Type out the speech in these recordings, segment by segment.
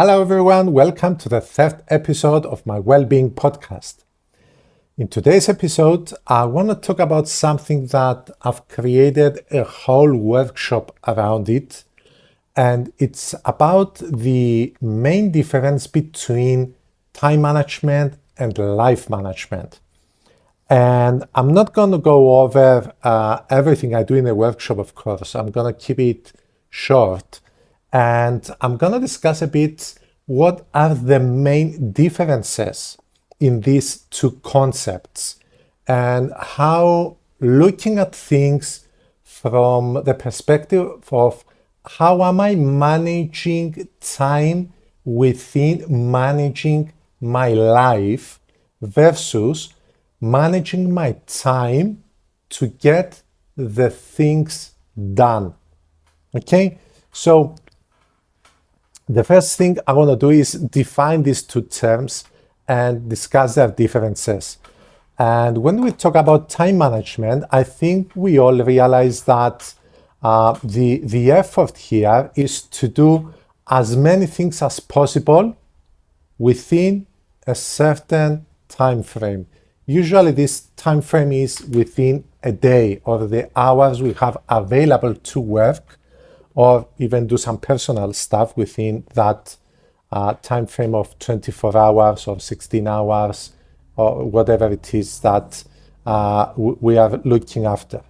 Hello everyone, welcome to the third episode of my Wellbeing podcast. In today's episode, I want to talk about something that I've created a whole workshop around it, and it's about the main difference between time management and life management. And I'm not going to go over everything I do in the workshop, of course. I'm going to keep it short. And I'm going to discuss a bit what are the main differences in these two concepts and how looking at things from the perspective of how am I managing time within managing my life versus managing my time to get the things done. Okay, so the first thing I want to do is define these two terms and discuss their differences. And when we talk about time management, I think we all realize that the effort here is to do as many things as possible within a certain time frame. Usually this time frame is within a day or the hours we have available to work, or even do some personal stuff within that time frame of 24 hours or 16 hours or whatever it is that we are looking after.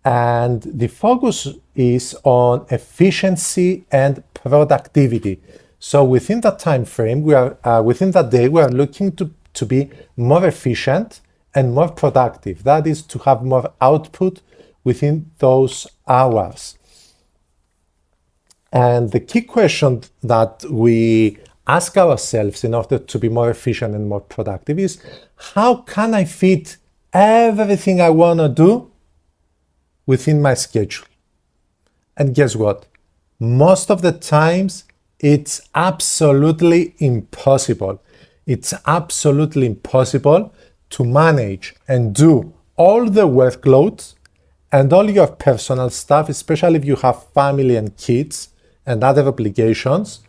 And the focus is on efficiency and productivity. So within that time frame, we are within that day, we are looking to be more efficient and more productive. That is to have more output within those hours. And the key question that we ask ourselves in order to be more efficient and more productive is, how can I fit everything I want to do within my schedule? And guess what? Most of the times, it's absolutely impossible. It's absolutely impossible to manage and do all the workloads and all your personal stuff, especially if you have family and kids and other obligations,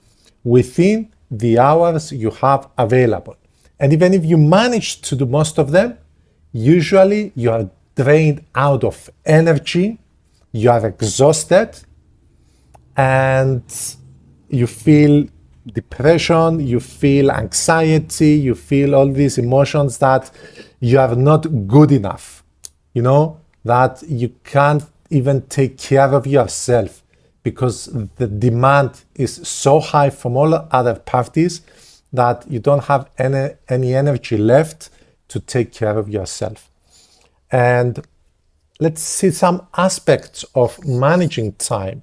within the hours you have available. And even if you manage to do most of them, usually you are drained out of energy, you are exhausted, and you feel depression, you feel anxiety, you feel all these emotions that you are not good enough, that you can't even take care of yourself, because the demand is so high from all other parties that you don't have any energy left to take care of yourself. And let's see some aspects of managing time.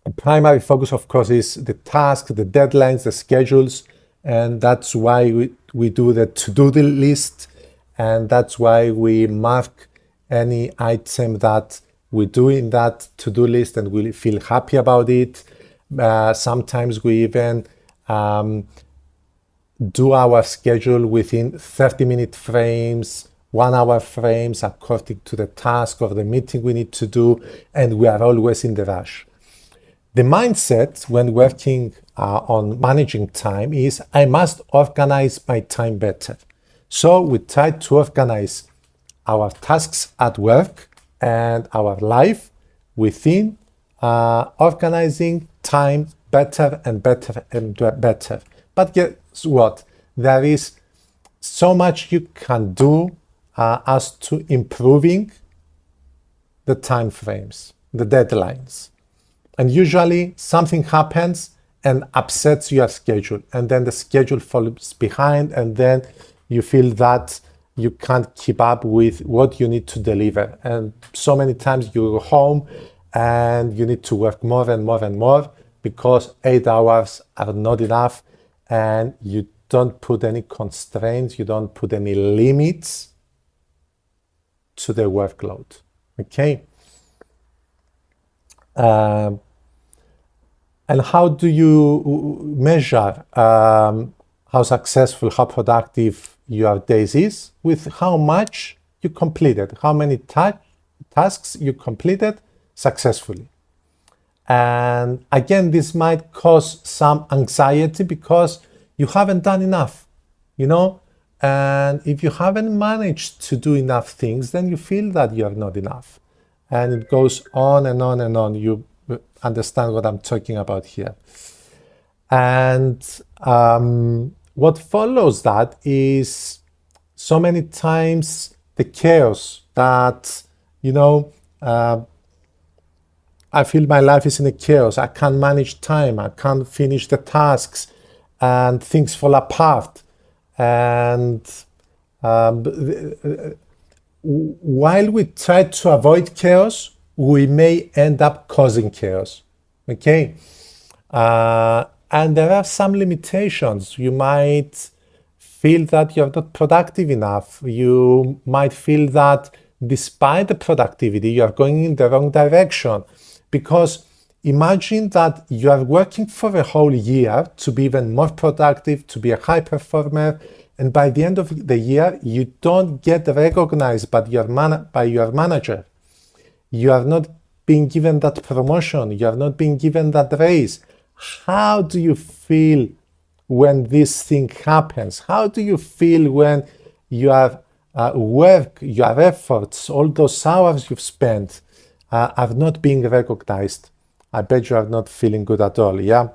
The primary focus, of course, is the tasks, the deadlines, the schedules, and that's why we do the to-do list, and that's why we mark any item that we do in that to-do list and we feel happy about it. Sometimes we even do our schedule within 30-minute frames, 1-hour frames, according to the task or the meeting we need to do, and we are always in the rush. The mindset when working on managing time is, I must organize my time better. So we try to organize our tasks at work and our life within organizing time better and better and better. But guess what? There is so much you can do as to improving the time frames, the deadlines. And usually something happens and upsets your schedule, and then the schedule falls behind, and then you feel that you can't keep up with what you need to deliver. And so many times you go home and you need to work more and more and more because 8 hours are not enough, and you don't put any constraints, you don't put any limits to the workload. Okay? And how do you measure how successful, how productive your days is? With how much you completed, how many tasks you completed successfully. And again, this might cause some anxiety because you haven't done enough, you know? And if you haven't managed to do enough things, then you feel that you're not enough. And it goes on and on and on. You understand what I'm talking about here. And what follows that is so many times the chaos that, I feel my life is in a chaos. I can't manage time. I can't finish the tasks and things fall apart. And while we try to avoid chaos, we may end up causing chaos. Okay? And there are some limitations. You might feel that you're not productive enough. You might feel that despite the productivity, you are going in the wrong direction. Because imagine that you are working for a whole year to be even more productive, to be a high performer, and by the end of the year, you don't get recognized by your manager. You are not being given that promotion. You are not being given that raise. How do you feel when this thing happens? How do you feel when your work, your efforts, all those hours you've spent are not being recognized? I bet you are not feeling good at all, yeah?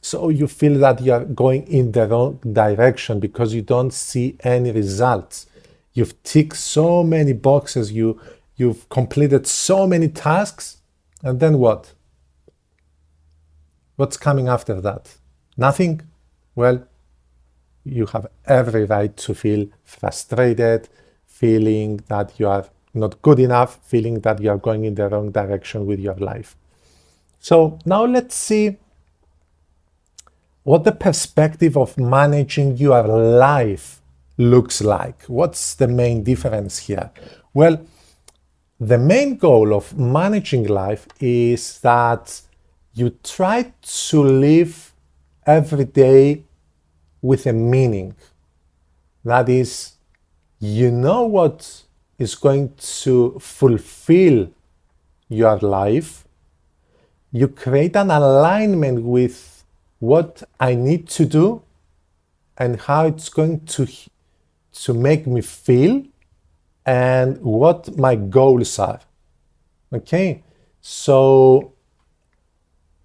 So you feel that you are going in the wrong direction because you don't see any results. You've ticked so many boxes, you've completed so many tasks, and then what? What's coming after that? Nothing? Well, you have every right to feel frustrated, feeling that you are not good enough, feeling that you are going in the wrong direction with your life. So now let's see what the perspective of managing your life looks like. What's the main difference here? Well, the main goal of managing life is that you try to live every day with a meaning. That is, you know what is going to fulfill your life. You create an alignment with what I need to do and how it's going to make me feel and what my goals are. Okay, so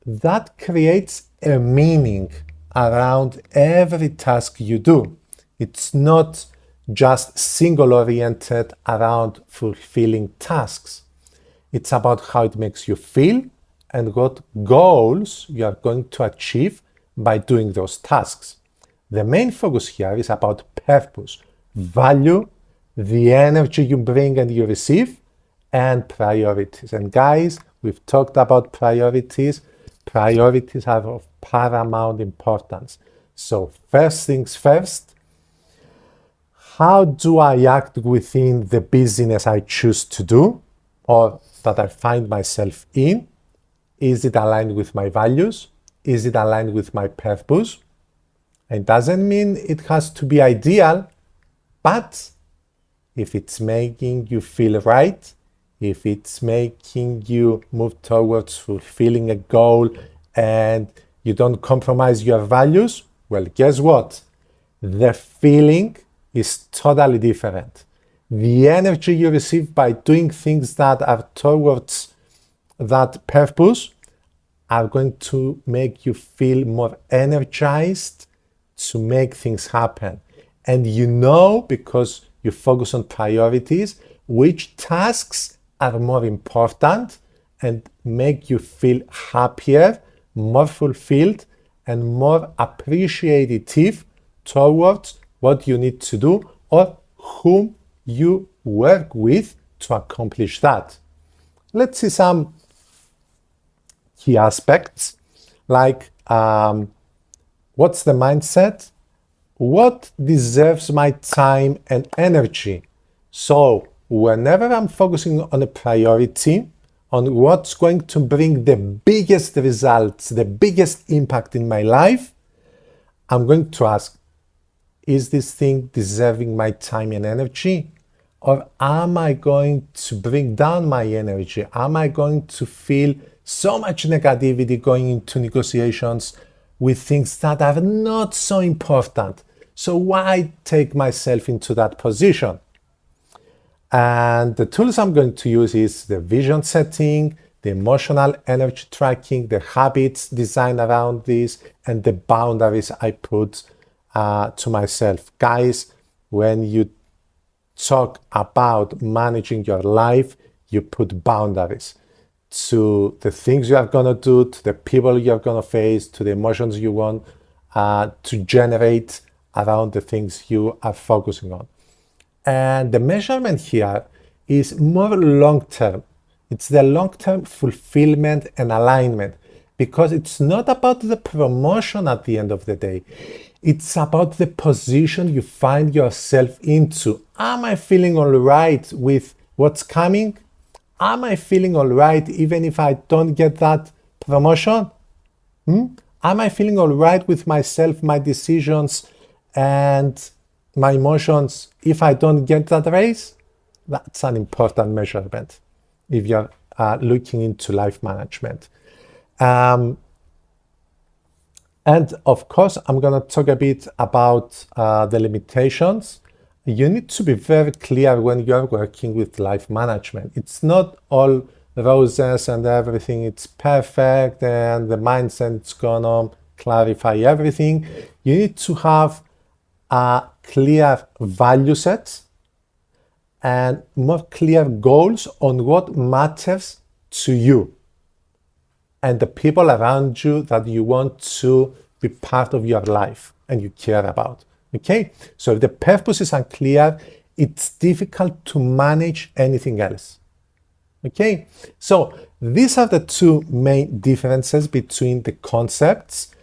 that creates a meaning around every task you do. It's not just single-oriented around fulfilling tasks. It's about how it makes you feel and what goals you are going to achieve by doing those tasks. The main focus here is about purpose, value, the energy you bring and you receive, and priorities. And guys, we've talked about priorities. Priorities are of paramount importance. So first things first, how do I act within the business I choose to do or that I find myself in? Is it aligned with my values? Is it aligned with my purpose? It doesn't mean it has to be ideal, but if it's making you feel right, if it's making you move towards fulfilling a goal and you don't compromise your values, well, guess what? The feeling is totally different. The energy you receive by doing things that are towards that purpose are going to make you feel more energized to make things happen. And you know, because you focus on priorities, which tasks are more important and make you feel happier, more fulfilled, and more appreciative towards what you need to do or whom you work with to accomplish that. Let's see some key aspects like what's the mindset? What deserves my time and energy? So whenever I'm focusing on a priority, on what's going to bring the biggest results, the biggest impact in my life, I'm going to ask, is this thing deserving my time and energy? Or am I going to bring down my energy? Am I going to feel So much negativity going into negotiations with things that are not so important. So why take myself into that position? And the tools I'm going to use is the vision setting, the emotional energy tracking, the habits design around this, and the boundaries I put to myself. Guys, when you talk about managing your life, you put boundaries to the things you are going to do, to the people you're going to face, to the emotions you want to generate around the things you are focusing on. And the measurement here is more long-term. It's the long-term fulfillment and alignment, because it's not about the promotion at the end of the day. It's about the position you find yourself into. Am I feeling all right with what's coming? Am I feeling all right even if I don't get that promotion? Am I feeling all right with myself, my decisions, and my emotions if I don't get that raise? That's an important measurement if you're looking into life management. And of course, I'm going to talk a bit about the limitations. You need to be very clear when you're working with life management. It's not all roses and everything. It's perfect and the mindset's going to clarify everything. You need to have a clear value set and more clear goals on what matters to you and the people around you that you want to be part of your life and you care about. Okay? So if the purpose is unclear, it's difficult to manage anything else. Okay? So these are the two main differences between the concepts,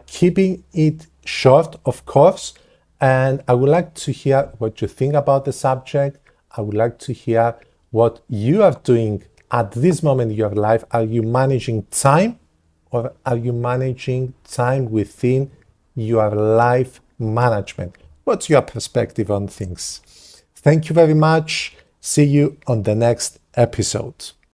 keeping it short, of course. And I would like to hear what you think about the subject. I would like to hear what you are doing at this moment in your life. Are you managing time, or are you managing time within your life management? What's your perspective on things? Thank you very much. See you on the next episode.